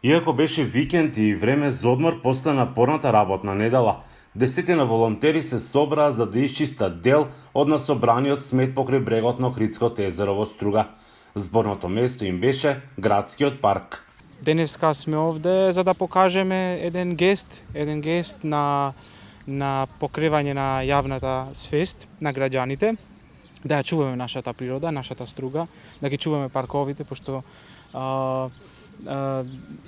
Иако беше викенд и време за одмор после напорната работна недела, десетина волонтери се собраа за да исчистат дел од насобраниот смет покрај брегот на Охридското езеро во Струга. Зборното место им беше градскиот парк. Денеска сме овде за да покажеме еден гест на покривање на јавната свест на граѓаните, да ја чуваме нашата природа, нашата Струга, да ги чуваме парковите, пошто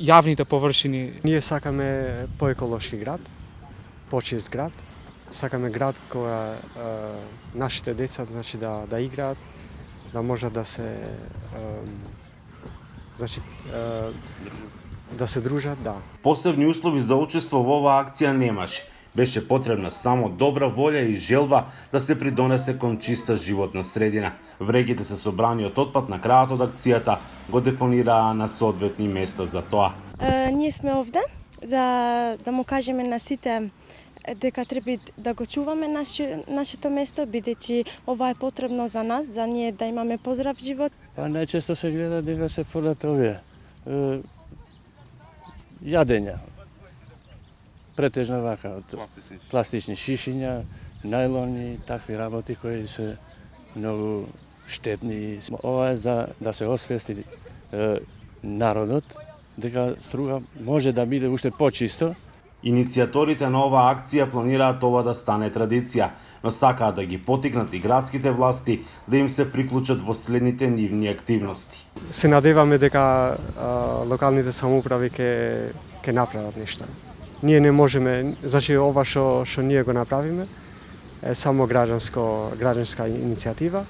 јавните површини. Ние сакаме поеколошки град, почист град. Сакаме град која нашите деца да играат, да можат да се да се дружат, да. Посебни услови за учество во оваа акција немаше. Беше потребна само добра волја и желба да се придонесе кон чиста животна средина. Врегите се собрани од отпад на крајот од акцијата го депонираа на соодветни места за тоа. Ние сме овде за да му кажеме на сите дека треба да го чуваме нашето место, бидејќи ова е потребно за нас, за ние да имаме поздрав живот. Најчесто се гледа дека се фрлат овие јадења. Претежно вака од пластични шишиња, најлони, такви работи кои се многу штетни. Ова е за да се освести народот дека Струга може да биде уште почисто. Иницијаторите на оваа акција планираат ова да стане традиција, но сакаат да ги потикнат и градските власти да им се приклучат во следните нивни активности. Се надеваме дека локалните самоуправи ќе направат нешта. Ние не можеме, ова што ние го направиме е само граѓанска иницијатива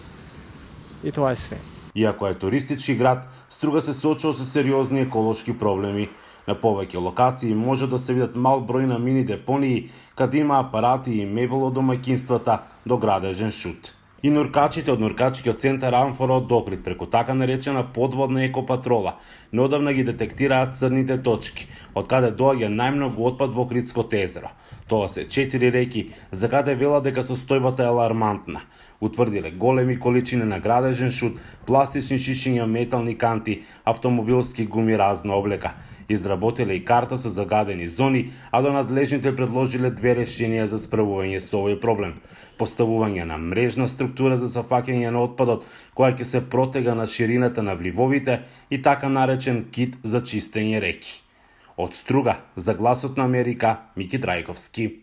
и тоа е све. Иако е туристички град, Струга се соочува со сериозни еколошки проблеми. На повеќе локации може да се видат мал број на мини депонии, каде има апарати и мебел од домаќинствата до градежен шут. И нуркачите од нуркачкиот центар Амфора од Охрид преку така наречена подводна екопатрола неодамна ги детектираат црните точки, од каде доаѓа најмногу отпад во Охридското езеро. Тоа се 4 реки, за каде велат дека состојбата е алармантна. Утврдиле големи количини на градежен шут, пластични шишиња, метални канти, автомобилски гуми разна облека. Изработиле и карта со загадени зони, а до надлежните предложиле две решенија за справување со овој проблем. Поставување на мрежна структура за сафаќање на отпадот, која ќе се протега на ширината на вливовите и така наречен кит за чистење реки. Од Струга, за Гласот на Америка, Мики Трајковски.